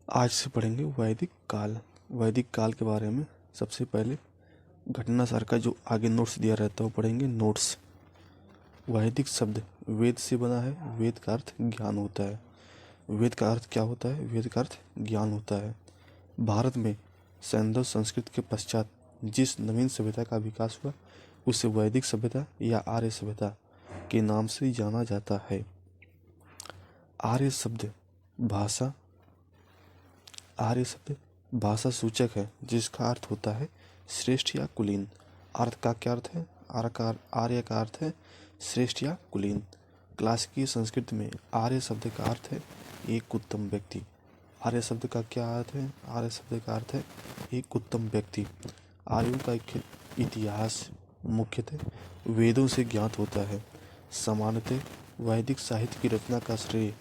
आज से पढ़ेंगे वैदिक काल। वैदिक काल के बारे में सबसे पहले घटना सार का जो आगे नोट्स दिया रहता है वो पढ़ेंगे। नोट्स। वैदिक शब्द वेद से बना है। वेद का अर्थ ज्ञान होता है। वेद का अर्थ क्या होता है? वेद का अर्थ ज्ञान होता है। भारत में सैंधव संस्कृत के पश्चात जिस नवीन सभ्यता का विकास हुआ उसे वैदिक सभ्यता या आर्य सभ्यता के नाम से जाना जाता है। आर्य शब्द भाषा आर्य शब्द भाषा सूचक है जिसका अर्थ होता है श्रेष्ठ या कुलीन। अर्थ का क्या अर्थ है? आर्य का अर्थ है श्रेष्ठ या कुलीन। क्लासिकी संस्कृत में आर्य शब्द का अर्थ है एक उत्तम व्यक्ति। आर्य शब्द का क्या अर्थ है? आर्य शब्द का अर्थ है एक उत्तम व्यक्ति। आर्यों का इतिहास मुख्यतः वेदों से ज्ञात होता है। सामान्यतः वैदिक साहित्य की रचना का श्रेय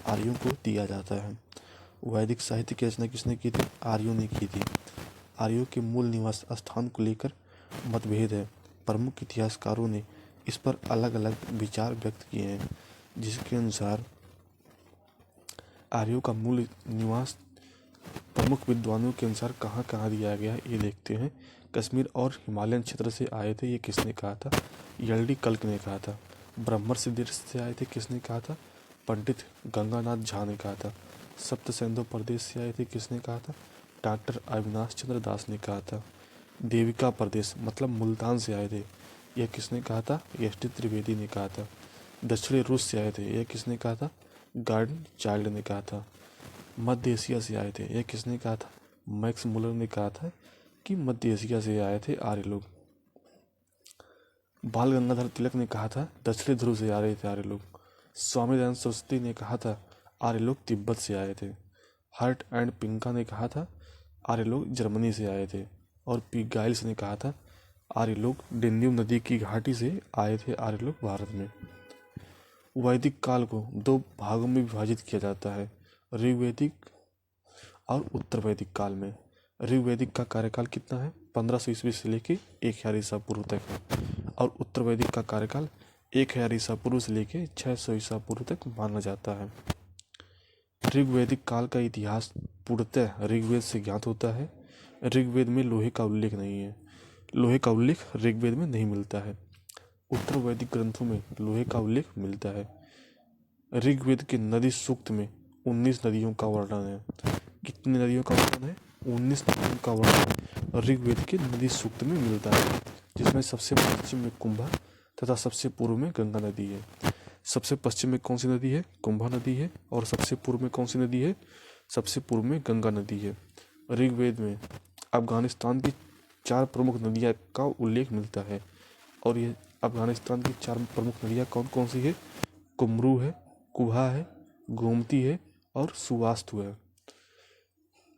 आर्यों को दिया जाता है। वैदिक साहित्य की रचना किसने की थी? आर्यों ने की थी। आर्यों के मूल निवास स्थान को लेकर मतभेद है। प्रमुख इतिहासकारों ने इस पर अलग अलग विचार व्यक्त किए हैं, जिसके अनुसार आर्यों का मूल निवास प्रमुख विद्वानों के अनुसार कहाँ कहाँ दिया गया है ये देखते हैं। कश्मीर और हिमालयन क्षेत्र से आए थे, ये किसने कहा था? यल्डी कल्क ने कहा था। ब्रह्मर्षि देश से आए थे, किसने कहा था? पंडित गंगानाथ झा ने कहा था। सप्त सैंधव प्रदेश से आए थे, किसने कहा था? डॉक्टर अविनाश चंद्र दास ने कहा था। देविका प्रदेश मतलब मुल्तान से आए थे, यह किसने कहा था? एस.टी. त्रिवेदी ने कहा था। दक्षिणी रूस से आए थे, यह किसने कहा था? गार्डन चाइल्ड ने कहा था। मध्य एशिया से आए थे, यह किसने कहा था? मैक्स मुलर ने कहा था कि मध्य एशिया से आए थे आर्य लोग। बाल गंगाधर तिलक ने कहा था दक्षिणी ध्रुव से आ रहे थे आर्य लोग। स्वामी दयानंद सरस्वती ने कहा था आर्य लोग तिब्बत से आए थे। हर्ट एंड पिंका ने कहा था आर्य लोग जर्मनी से आए थे। और पी गाइल्स ने कहा था आर्य लोग डेन्यूब नदी की घाटी से आए थे आर्य लोग भारत में। वैदिक काल को दो भागों में विभाजित किया जाता है, ऋग्वैदिक और उत्तर वैदिक काल में। ऋग्वैदिक का कार्यकाल कितना है? 1500 ईस्वी से लेके 1000 ईसा पूर्व तक है। और उत्तर वैदिक का कार्यकाल 1000 ईसा पूर्व से लेके 600 ईसा पूर्व तक माना जाता है। ऋग्वैदिक काल का इतिहास पूर्णतः ऋग्वेद से ज्ञात होता है। ऋग्वेद में लोहे का उल्लेख नहीं है। लोहे का उल्लेख ऋग्वेद में नहीं मिलता है। उत्तर वैदिक ग्रंथों में लोहे का उल्लेख मिलता है। ऋग्वेद के नदी सूक्त में 19 नदियों का वर्णन है। कितनी नदियों का वर्णन है? 19 नदियों का वर्णन ऋग्वेद के नदी सूक्त में मिलता है, जिसमें सबसे पश्चिम में कुंभा तथा सबसे पूर्व में गंगा नदी है। सबसे पश्चिम में कौन सी नदी है? कुंभा नदी है। और सबसे पूर्व में कौन सी नदी है? सबसे पूर्व में गंगा नदी है। ऋग्वेद में अफगानिस्तान की 4 प्रमुख नदियाँ का उल्लेख मिलता है। और ये अफगानिस्तान की 4 प्रमुख नदियाँ कौन कौन सी है? कुमरू है, कुभा है, गोमती है और सुवास्तु है।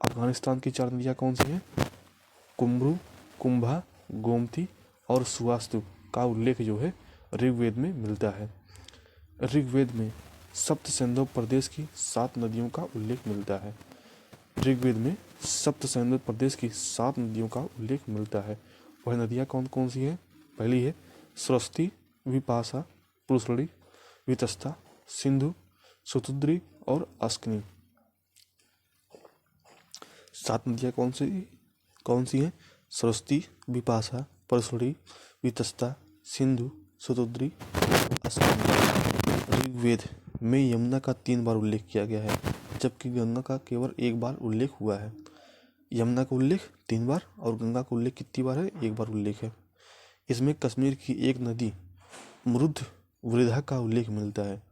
अफगानिस्तान की 4 नदियाँ कौन सी हैं? कुमरू, कुंभा, गोमती और सुवास्तु का उल्लेख जो है ऋग्वेद में मिलता है। ऋग्वेद में सप्त सैंधव प्रदेश की 7 नदियों का उल्लेख मिलता है। ऋग्वेद में सप्त सैंधव प्रदेश की 7 नदियों का उल्लेख मिलता है। वह नदियाँ कौन कौन सी हैं? पहली है सरस्वती, विपाशा, पुरुषड़ी, वितस्ता, सिंधु, सुतुद्री और अस्कनी। 7 नदियाँ कौन सी हैं? सरस्वती, विपाशा, परसुड़ी, वितस्ता, सिंधु, सुतुद्री, अस्कनी। ऋग्वेद में यमुना का 3 बार उल्लेख किया गया है, जबकि गंगा का केवल 1 बार उल्लेख हुआ है। यमुना का उल्लेख 3 बार और गंगा का उल्लेख कितनी बार है? 1 बार उल्लेख है। इसमें कश्मीर की एक नदी मृद वृद्धा का उल्लेख मिलता है।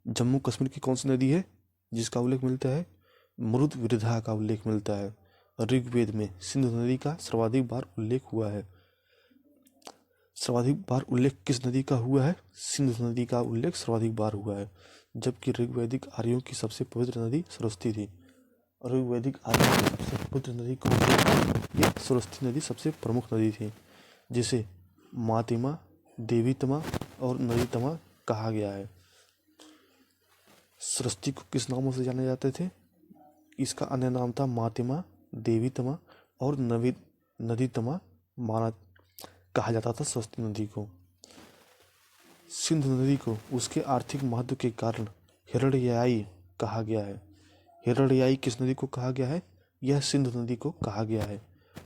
जम्मू कश्मीर की कौन सी नदी है जिसका उल्लेख मिलता है? मृद वृद्धा का उल्लेख मिलता है। ऋग्वेद में सिंधु नदी का सर्वाधिक बार उल्लेख हुआ है। सर्वाधिक बार उल्लेख किस नदी का हुआ है? सिंधु नदी का उल्लेख सर्वाधिक बार हुआ है, जबकि ऋग्वैदिक आर्यों की सबसे पवित्र नदी सरस्वती थी। ऋग्वैदिक आर्यों की सबसे पवित्र नदी कौन सी? ये सरस्वती नदी सबसे प्रमुख नदी थी, जिसे मातिमा, देवीतमा और नदीतमा कहा गया है। सरस्वती को किस नामों से जाने जाते थे? इसका अन्य नाम था मातिमा, देवीतमा और नदीतमा कहा जाता था सरस्वती नदी को। सिंधु नदी को उसके आर्थिक महत्व के कारण हिरण्ययाई कहा गया है। हिरण्याई किस नदी को कहा गया है? यह सिंधु नदी को कहा गया है।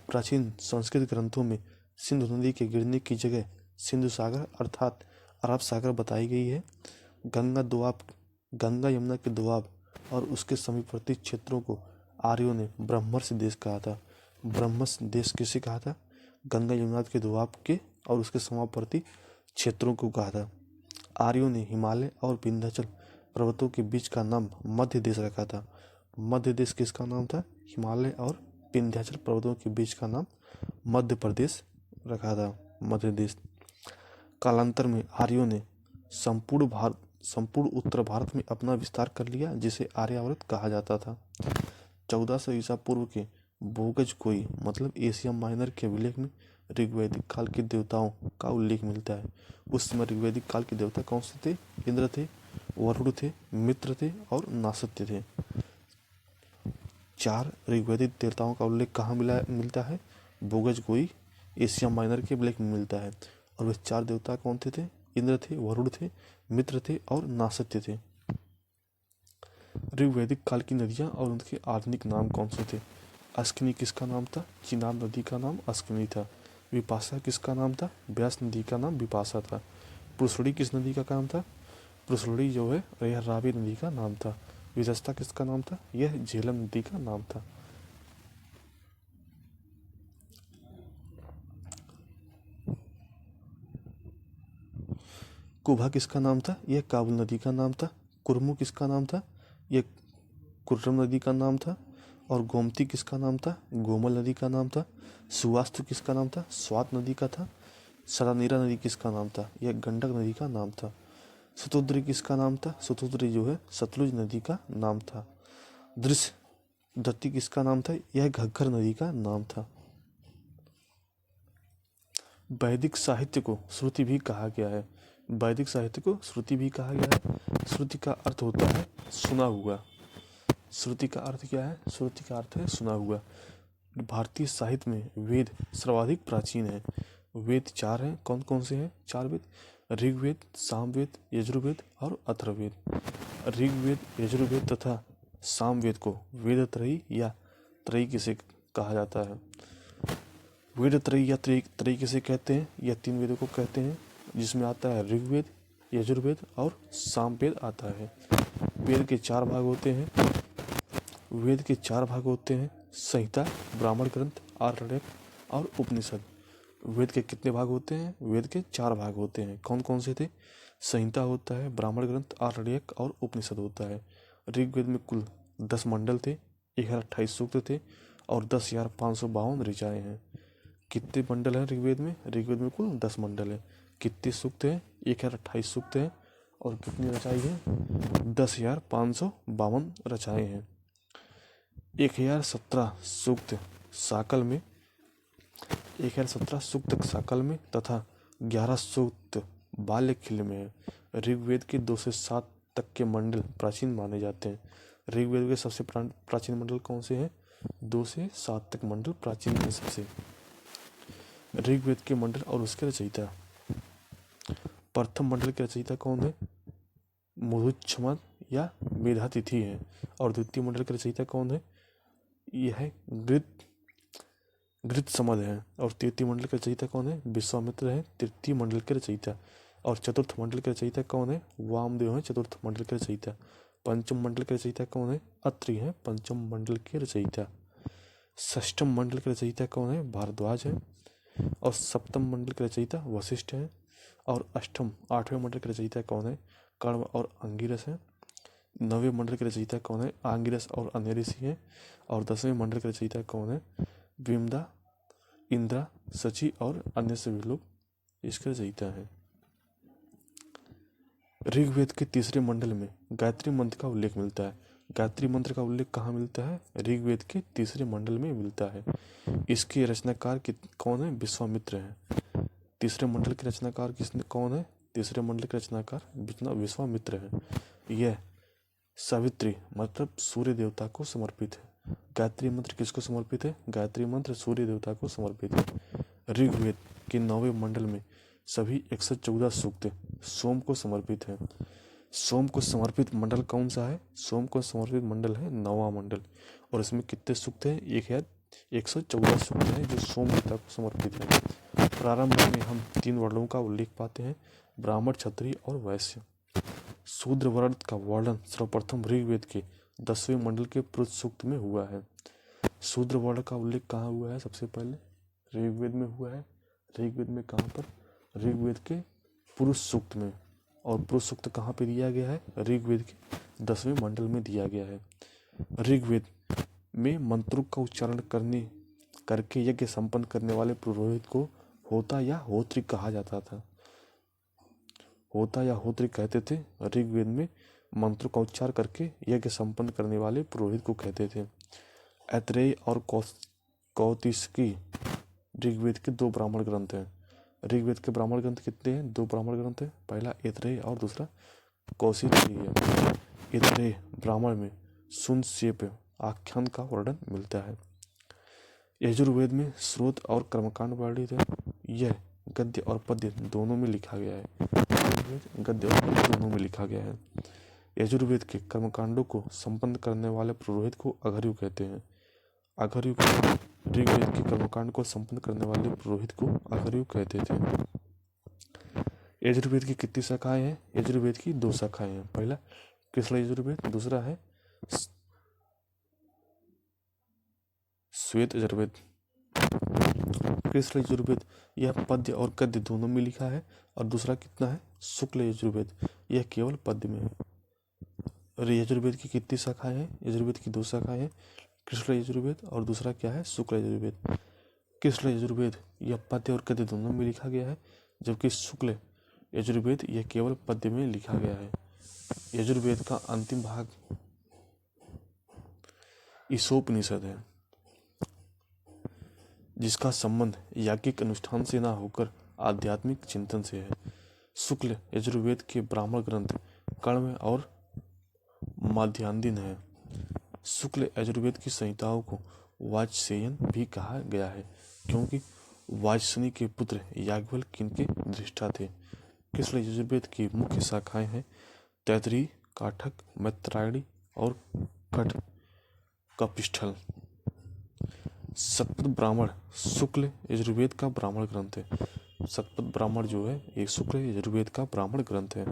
प्राचीन संस्कृत ग्रंथों में सिंधु नदी के गिरने की जगह सिंधु सागर अर्थात अरब सागर बताई गई है। गंगा यमुना के दोआब और उसके समीपवर्ती क्षेत्रों को आर्यों ने ब्रह्मर्ष देश कहा था। ब्रह्मर्ष देश किसे कहा था? गंगा यमुना के दोआब के और उसके समीपवर्ती क्षेत्रों को कहा था। आर्यों ने हिमालय और विंध्याचल पर्वतों के बीच का नाम मध्य देश रखा था। मध्य देश किसका नाम था? हिमालय और विंध्याचल पर्वतों के बीच का नाम मध्य प्रदेश रखा था, मध्य देश। कालांतर में आर्यों ने संपूर्ण उत्तर भारत में अपना विस्तार कर लिया, जिसे आर्यावर्त कहा जाता था। 1400 ईसा पूर्व के बोगज कोई मतलब एशिया माइनर के अभिलेख में ऋग्वैदिक काल के देवताओं का उल्लेख मिलता है। उस समय ऋग्वैदिक काल के देवता कौन से थे? इंद्र थे, वरुण थे, मित्र थे और नासत्य थे। 4 ऋग्वैदिक देवताओं का उल्लेख कहाँ मिलता है? बोगज कोई एशिया माइनर के अभिलेख में मिलता है। और वे 4 देवता कौन थे? इंद्र थे, वरुण थे, मित्र थे और नासत्य थे। ऋग्वैदिक काल की नदियां और उनके आधुनिक नाम कौन से थे? अस्किनी किसका नाम था? चिनाब नदी का नाम अस्किनी था। विपाशा किसका नाम था? ब्यास नदी का नाम विपाशा था। पुरुषड़ी किस नदी का नाम था? पुरुषड़ी जो है यह रावी नदी का नाम था। विजस्ता किसका नाम था? यह झेलम नदी का नाम था। कुभा किसका नाम था? यह काबुल नदी का नाम था। कुरमु किसका नाम था? यह कुर्रम नदी का नाम था। और गोमती किसका नाम था? गोमल नदी का नाम था। सुवास्तु किसका नाम था? स्वात नदी का था। सरानीरा नदी किसका नाम था? यह गंडक नदी का नाम था। शतुद्री किसका नाम था? शतुद्री जो है सतलुज नदी का नाम था। दृश्य दत्ती किसका नाम था? यह घग्गर नदी का नाम था। वैदिक साहित्य को श्रुति भी कहा गया है। वैदिक साहित्य को श्रुति भी कहा गया है। श्रुति का अर्थ होता है सुना हुआ। श्रुति का अर्थ क्या है? श्रुति का अर्थ है सुना हुआ। भारतीय साहित्य में वेद सर्वाधिक प्राचीन है। वेद 4 हैं। कौन कौन से हैं? 4 वेद, ऋग्वेद, सामवेद, यजुर्वेद और अथर्ववेद। ऋग्वेद, यजुर्वेद तथा सामवेद को वेद त्रयी या त्रयी किसे कहा जाता है? वेद त्रयी या त्रयी किसे कहते हैं? यह 3 वेदों को कहते हैं, जिसमें आता है ऋग्वेद, यजुर्वेद और सामवेद आता है। वेद के 4 भाग होते हैं। वेद के 4 भाग होते हैं संहिता, ब्राह्मण ग्रंथ, आरण्यक और उपनिषद। वेद के कितने भाग होते हैं? वेद के 4 भाग होते हैं। कौन कौन से थे? संहिता होता है, ब्राह्मण ग्रंथ, आरण्यक और उपनिषद होता है। ऋग्वेद में कुल 10 मंडल थे, 1028 सूक्त थे और 10,552 ऋचाएँ हैं। कितने मंडल हैं ऋग्वेद में? ऋग्वेद में कुल 10 मंडल है। कितने सूक्त हैं? 1028 सूक्त हैं। और कितनी रचाई हैं? 10,552 रचाएँ हैं। 1017 सूक्त साकल में 1017 सूक्त साकल में तथा 11 सूक्त बाल्य खिल्य में है। ऋग्वेद के 2 से 7 तक के मंडल प्राचीन माने जाते हैं। ऋग्वेद के सबसे प्राचीन मंडल कौन से हैं? 2 से 7 तक मंडल प्राचीन हैं सबसे। ऋग्वेद के मंडल और उसके रचयिता। प्रथम मंडल के रचयिता कौन है? मुरुच्छमद या मेधातिथि है। और द्वितीय मंडल के रचयिता कौन है? यह गृत्समद है। और तृतीय मंडल के रचयिता कौन है? विश्वामित्र है तृतीय मंडल के रचयिता। और चतुर्थ मंडल के रचयिता कौन है? वामदेव है चतुर्थ मंडल के रचयिता। पंचम मंडल के रचयिता कौन है? अत्रि है पंचम मंडल के रचयिता। षष्ठम मंडल के रचयिता कौन है? भारद्वाज है। और सप्तम मंडल के रचयिता वशिष्ठ है। और अष्टम 8वें मंडल के रचयिता कौन है? कर्ण और अंगिरस है। 9वें मंडल के रचयिता कौन है? आंगिरस और अन्य ऋषि है। और 10वें मंडल के रचयिता कौन है? विमदा, इंद्रा, सची और अन्य सभी लोग इसके रचयिता हैं। ऋग्वेद के तीसरे मंडल में गायत्री मंत्र का उल्लेख मिलता है। गायत्री मंत्र का उल्लेख कहाँ मिलता है? ऋग्वेद के तीसरे मंडल में मिलता है। इसके रचनाकार कौन है? विश्वामित्र हैं। तीसरे मंडल के रचनाकार कौन है? तीसरे मंडल के रचनाकार विश्वामित्र है। यह सावित्री मतलब सूर्य देवता को समर्पित है। गायत्री मंत्र किसको समर्पित है? गायत्री मंत्र सूर्य देवता को समर्पित है। ऋग्वेद के 9वें मंडल में सभी 114 सूक्त सोम को समर्पित है। सोम को समर्पित मंडल कौन सा है? सोम को समर्पित मंडल है नौवां मंडल, और इसमें कितने सूक्त हैं? 1114 सूक्त हैं जो सोम देवता को समर्पित है। प्रारंभ में हम 3 वर्णों का उल्लेख पाते हैं, ब्राह्मण, क्षत्रिय और वैश्य। शूद्र वर्ण का वर्णन सर्वप्रथम ऋग्वेद के 10वें मंडल के पुरुष सूक्त में हुआ है। शूद्र वर्ण का उल्लेख कहाँ हुआ है? सबसे पहले ऋग्वेद में हुआ है। ऋग्वेद में कहाँ पर? ऋग्वेद के पुरुष सूक्त में। और पुरुष सूक्त कहाँ पे दिया गया है? ऋग्वेद के 10वें मंडल में दिया गया है। ऋग्वेद में मंत्रों का उच्चारण करके यज्ञ संपन्न करने वाले पुरोहित को होता या होत्री कहा जाता था। होता या होत्री कहते थे। ऋग्वेद में मंत्रों का उच्चार करके यज्ञ संपन्न करने वाले पुरोहित को कहते थे। ऐतरेय और कौतिकी ऋग्वेद के 2 ब्राह्मण ग्रंथ हैं। ऋग्वेद के ब्राह्मण ग्रंथ कितने हैं? 2 ब्राह्मण ग्रंथ हैं। पहला ऐतरेय और दूसरा कौशिकी है। ऐतरेय ब्राह्मण में सुनसेप आख्यान का वर्णन मिलता है। यजुर्वेद में स्रोत और कर्मकांड वर्णित है। यह गद्य और पद्य दोनों में लिखा गया है। गद्य और पद्य दोनों में लिखा गया है। यजुर्वेद के कर्मकांडों को संपन्न करने वाले पुरोहित को अघर्यु कहते हैं। अघर्यु को ऋग्वेद के कर्मकांड को संपन्न करने वाले पुरोहित को अघर्यु कहते थे। यजुर्वेद की कितनी शाखाएं हैं? यजुर्वेद की 2 शाखाएं हैं। पहला कृष्ण यजुर्वेद, दूसरा है श्वेत यजुर्वेद। कृष्ण यजुर्वेद यह पद्य और गद्य दोनों में लिखा है, और दूसरा कितना है? शुक्ल यजुर्वेद, यह केवल पद्य में है। यजुर्वेद की कितनी शाखाएं हैं? यजुर्वेद की 2 शाखाएं हैं, कृष्ण यजुर्वेद और दूसरा क्या है? शुक्ल यजुर्वेद। कृष्ण यजुर्वेद यह पद्य और गद्य दोनों में लिखा गया है, जबकि शुक्ल यजुर्वेद यह केवल पद्य में लिखा गया है। यजुर्वेद का अंतिम भाग ईशोपनिषद है, जिसका संबंध याज्ञिक अनुष्ठान से न होकर आध्यात्मिक चिंतन से है। शुक्ल यजुर्वेद के ब्राह्मण ग्रंथ कण्व और माध्यान्दिन है। शुक्ल यजुर्वेद की संहिताओं को वाजसेयन भी कहा गया है, क्योंकि वाजसनी के पुत्र याज्ञवल्क्य इनके दृष्टा थे। कृष्ण यजुर्वेद की मुख्य शाखाएं हैं तैत्तिरीय, काठक, मैत्रायणी और कपिष्ठल। शतपथ ब्राह्मण शुक्ल यजुर्वेद का ब्राह्मण ग्रंथ है। शतपथ ब्राह्मण जो है एक शुक्ल यजुर्वेद का ब्राह्मण ग्रंथ है।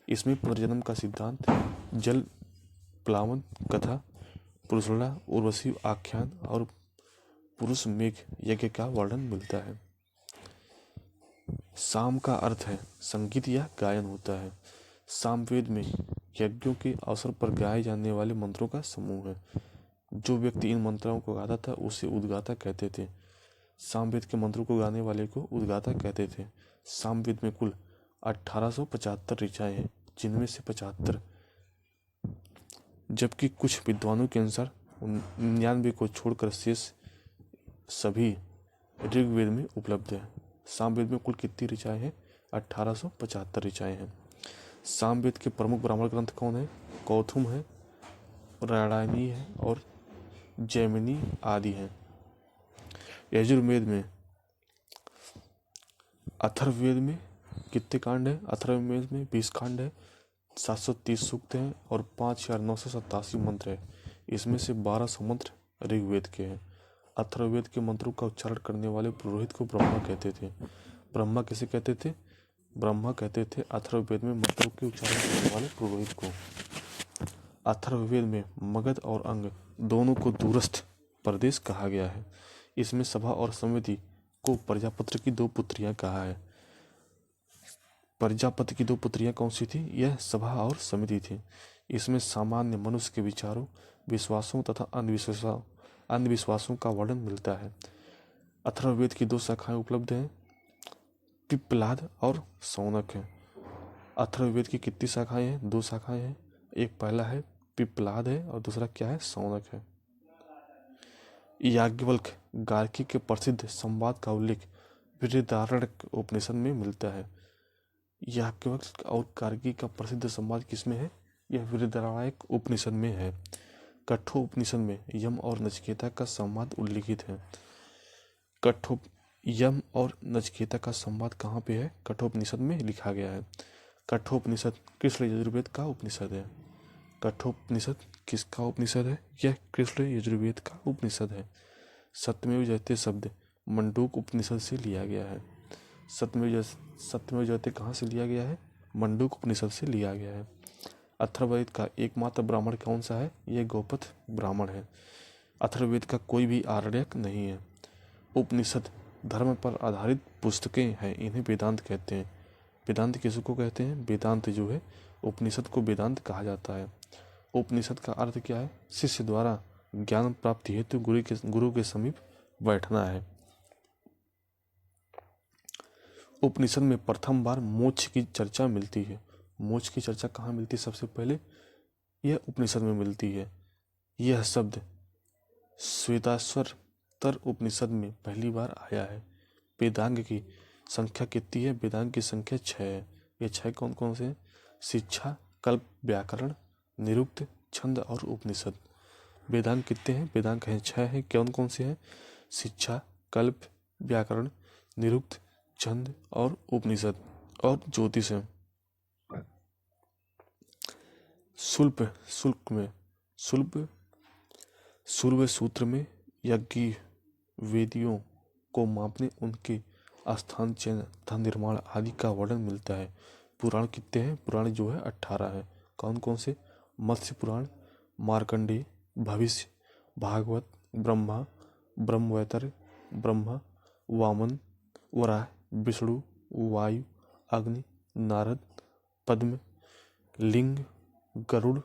इसमें पुनर्जन्म का सिद्धांत, जल प्लावन कथा, पुरुषला उर्वशी आख्यान और पुरुष मेघ यज्ञ का वर्णन मिलता है। साम का अर्थ है संगीत या गायन होता है। सामवेद में यज्ञों के अवसर पर गाए जाने वाले मंत्रों का समूह है। जो व्यक्ति इन मंत्रों को गाता था उसे उद्गाता कहते थे। सामवेद के मंत्रों को गाने वाले को उद्गाता कहते थे। सामवेद में कुल 1875 ऋचाएं हैं, जिनमें से 75, जबकि कुछ विद्वानों के अनुसार 99 को छोड़कर शेष सभी ऋग्वेद में उपलब्ध है। सामवेद में कुल कितनी ऋचाएं हैं? 1875 ऋचाएं हैं। सामवेद के प्रमुख ब्राह्मण ग्रंथ कौन है? कौथुम है, रामायणी है और जैमिनी आदि हैं। यजुर्वेद में अथर्ववेद में कितने कांड है? अथर्ववेद में 20 कांड है, 730 सूक्त हैं और 5987 मंत्र है। इसमें से 1200 मंत्र ऋग्वेद के हैं। अथर्ववेद के मंत्रों का उच्चारण करने वाले पुरोहित को ब्रह्मा कहते थे। ब्रह्मा किसे कहते थे? ब्रह्मा कहते थे अथर्ववेद में मंत्रों के उच्चारण करने वाले पुरोहित को। अथर्ववेद में मगध और अंग दोनों को दूरस्थ प्रदेश कहा गया है। इसमें सभा और समिति को प्रजापति की 2 पुत्रियां कहा है। प्रजापति की 2 पुत्रियां कौन सी थी? यह सभा और समिति थी। इसमें सामान्य मनुष्य के विचारों, विश्वासों तथा अंधविश्वासों का वर्णन मिलता है। अथर्ववेद की 2 शाखाएं उपलब्ध हैं, पिप्पलाद और शौनक है। अथर्ववेद की कितनी शाखाएं हैं? 2 शाखाएं हैं। एक पहला है पिप्पलाद है और दूसरा क्या है? शौनक है। याज्ञवल्क्य गार्गी के प्रसिद्ध संवाद का उल्लेख बृहदारण्यक उपनिषद में मिलता है। याज्ञवल्क्य और गार्गी का प्रसिद्ध संवाद किसमें है? यह बृहदारण्यक उपनिषद में है। कठोपनिषद में यम और नचिकेता का संवाद उल्लिखित है। यम और नचिकेता का संवाद कहाँ पे है? कठोपनिषद में लिखा गया है। कठोपनिषद कृष्ण यजुर्वेद का उपनिषद है। कठोपनिषद किसका उपनिषद है? यह कृष्ण यजुर्वेद का उपनिषद है। सत्यमेव जयते शब्द मंडूक उपनिषद से लिया गया है। सत्यमेव जयते कहाँ से लिया गया है? मंडूक उपनिषद से लिया गया है। अथर्ववेद का एकमात्र ब्राह्मण कौन सा है? यह गौपथ ब्राह्मण है। अथर्ववेद का कोई भी आरण्यक नहीं है। उपनिषद धर्म पर आधारित पुस्तकें हैं, इन्हें वेदांत कहते हैं। वेदांत किसको कहते हैं? वेदांत जो है उपनिषद को वेदांत कहा जाता है। उपनिषद का अर्थ क्या है? शिष्य द्वारा ज्ञान प्राप्ति हेतु गुरु के समीप बैठना है। उपनिषद में प्रथम बार मोक्ष की चर्चा मिलती है। मोक्ष की चर्चा कहाँ मिलती है? सबसे पहले यह उपनिषद में मिलती है। यह शब्द श्वेताश्वतर उपनिषद में पहली बार आया है। वेदांग की संख्या कितनी है? वेदांग की संख्या 6 है। ये 6 कौन कौन से हैं? शिक्षा, कल्प, व्याकरण, निरुक्त, छंद और उपनिषद। वेदांग कितने हैं? वेदांग हैं 6 हैं। कौन कौन से हैं? शिक्षा, कल्प, व्याकरण, निरुक्त, छंद और उपनिषद और ज्योतिष है। शुल्ब सूत्र में यज्ञ वेदियों को मापने, उनके स्थान चयन तथा निर्माण आदि का वर्णन मिलता है। पुराण कितने हैं? पुराण जो है 18 है। कौन कौन से? मत्स्य पुराण, मार्कंडेय, भविष्य, भागवत, ब्रह्मा, ब्रह्मवैवर्त, ब्रह्मा, वामन, वराह, विष्णु, वायु, अग्नि, नारद, पद्म, लिंग, गरुड़,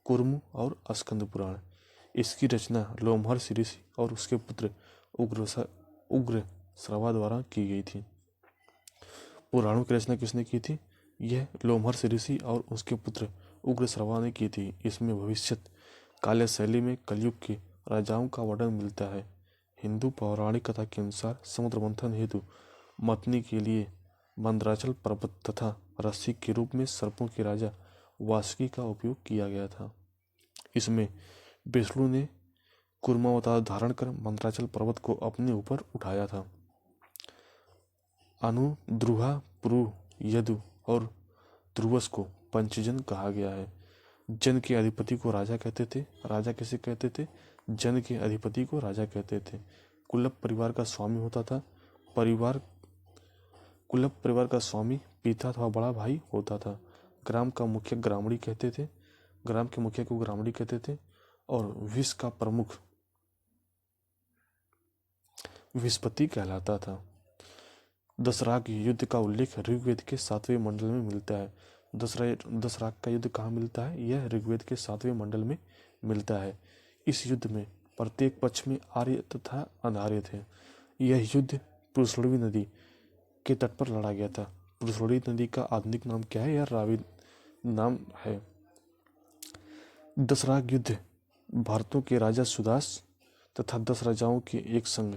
कुर्म और स्कंद पुराण। इसकी रचना लोमहर्षि ऋषि और उसके पुत्र उग्र श्रवा द्वारा की गई थी। पुराणों की रचना किसने की थी? यह लोमहर्षि ऋषि और उसके पुत्र उग्र श्रवा ने की थी। इसमें भविष्यत काल्य शैली में कलयुग के राजाओं का वर्णन मिलता है। हिंदू पौराणिक कथा के अनुसार समुद्र मंथन हेतु मथनी के लिए मंदराचल पर्वत तथा रस्सी के रूप में सर्पों के राजा वासुकी का उपयोग किया गया था। इसमें विष्णु ने कूर्मावतार धारण कर मंदराचल पर्वत को अपने ऊपर उठाया था। अनु, द्रुहा, पुरु, यदु और ध्रुवस को पंचजन कहा गया है। जन के अधिपति को राजा कहते थे। राजा किसे कहते थे? जन के अधिपति को राजा कहते थे। कुलप परिवार का स्वामी होता था। कुलप परिवार का स्वामी पिता अथवा बड़ा भाई होता था। ग्राम का मुखिया ग्रामणी कहते थे। ग्राम के मुखिया को ग्रामणी कहते थे। और विष का प्रमुख विस्पति कहलाता था। दशराग युद्ध का उल्लेख ऋग्वेद के 7वें मंडल में मिलता है। दशराग का युद्ध कहाँ मिलता है? यह ऋग्वेद के 7वें मंडल में मिलता है। इस युद्ध में प्रत्येक पक्ष में आर्य तथा अनार्य थे। यह युद्ध पुरुषोड़ी नदी के तट पर लड़ा गया था। पुरुषोड़ी नदी का आधुनिक नाम क्या है? यह रावी नाम है। दशराग युद्ध भारतों के राजा सुदास तथा 10 राजाओं के एक संघ,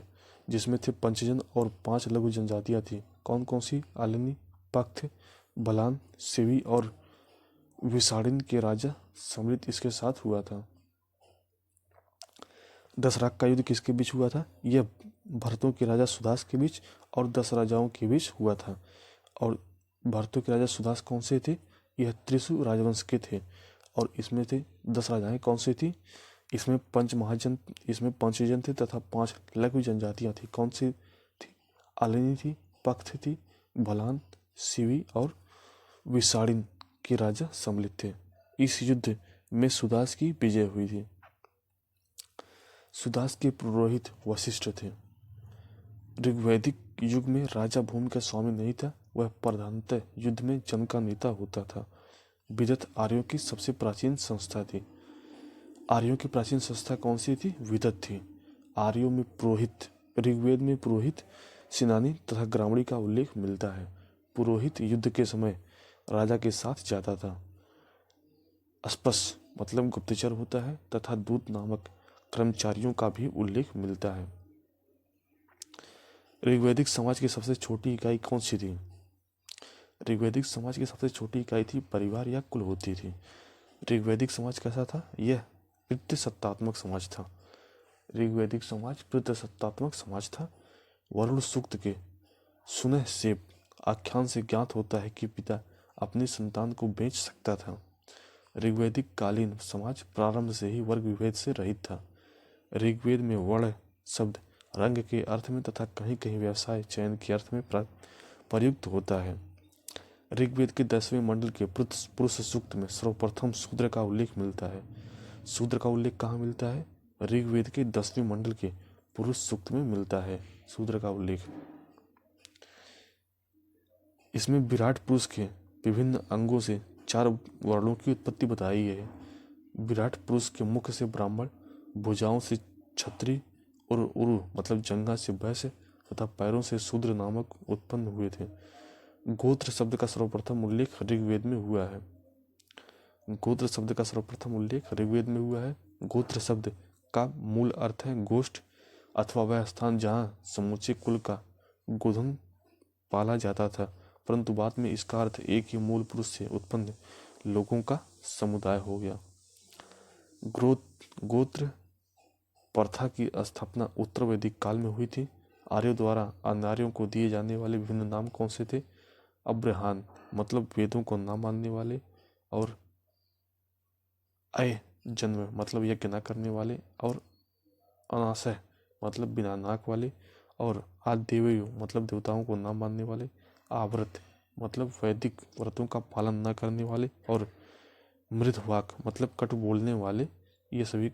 जिसमें थे पंचजन और 5 लघु जनजातियां थी। कौन कौन सी? आलिनी, पख्त, बलान, सेवी और विषाणिन के राजा सम्मिलित इसके साथ हुआ था। दशराग का युद्ध किसके बीच हुआ था? यह भरतों के राजा सुदास के बीच और 10 राजाओं के बीच हुआ था। और भरतों के राजा सुदास कौन से थे? यह त्रिशु राजवंश के थे। और इसमें थे 10 राजाएं कौन सी थी? इसमें पंचजन थे तथा 5 लघु जनजातियां थी। कौन सी थी? आलिनी थी, पख्त थी, भलान, शिवी और विषाणिन के राजा सम्मिलित थे। इस युद्ध में सुदास की विजय हुई थी। सुदास के पुरोहित वशिष्ठ थे। ऋग्वैदिक युग में राजा भूमि का स्वामी नहीं था, वह प्रधानतः युद्ध में जन का नेता होता था। विदत आर्यों की सबसे प्राचीन संस्था थी। आर्यों की प्राचीन संस्था कौन सी थी? विदत थी। आर्यों में पुरोहित, ऋग्वेद में पुरोहित, सेनानी तथा ग्रामणी का उल्लेख मिलता है। पुरोहित युद्ध के समय राजा के साथ जाता था। अस्पश मतलब गुप्तचर होता है तथा दूत नामक कर्मचारियों का भी उल्लेख मिलता है। ऋग्वैदिक समाज की सबसे छोटी इकाई कौन सी थी? ऋग्वैदिक समाज की सबसे छोटी इकाई थी परिवार या कुल होती थी। ऋग्वैदिक समाज कैसा था? यह पितृसत्तात्मक समाज था। ऋग्वैदिक समाज पितृसत्तात्मक समाज था। वरुण सूक्त के सुनह से आख्यान से ज्ञात होता है कि पिता अपनी संतान को बेच सकता था। ऋग्वैदिक कालीन समाज प्रारंभ से ही वर्ग विभेद से रहित था। ऋग्वेद में वर्ण शब्द रंग के अर्थ में तथा कहीं कहीं व्यवसाय चयन के अर्थ में प्रयुक्त होता है। ऋग्वेद के 10वें मंडल के पुरुष सूक्त में सर्वप्रथम शूद्र का उल्लेख मिलता है। शूद्र का उल्लेख कहाँ मिलता है? ऋग्वेद के 10वें मंडल के पुरुष सूक्त में मिलता है शूद्र का उल्लेख। इसमें विराट पुरुष के विभिन्न अंगों से 4 वर्णों की उत्पत्ति बताई है। विराट पुरुष के मुख से ब्राह्मण, भुजाओं से क्षत्रिय और उरु मतलब जंघा से वैश्य तथा पैरों से शूद्र नामक उत्पन्न हुए थे। गोत्र शब्द का सर्वप्रथम उल्लेख ऋग्वेद में हुआ है। गोत्र शब्द का सर्वप्रथम उल्लेख ऋग्वेद में हुआ है। गोत्र शब्द का मूल अर्थ है गोष्ठ अथवा वह स्थान जहाँ समूचे कुल का गोधन पाला जाता था, परंतु बाद में इसका अर्थ एक ही मूल पुरुष से उत्पन्न लोगों का समुदाय हो गया। गोत्र प्रथा की स्थापना उत्तर वैदिक काल में हुई थी। आर्यों द्वारा अनार्यों को दिए जाने वाले विभिन्न नाम कौन से थे? अब्रहान मतलब वेदों को न मानने वाले, और अय जन्म मतलब यज्ञ न करने वाले, और अनासह मतलब बिना नाक वाले, और आदेवयो मतलब देवताओं को न मानने वाले, आव्रत मतलब वैदिक व्रतों का पालन न करने वाले, और मृदवाक मतलब कटु बोलने वाले। ये सभी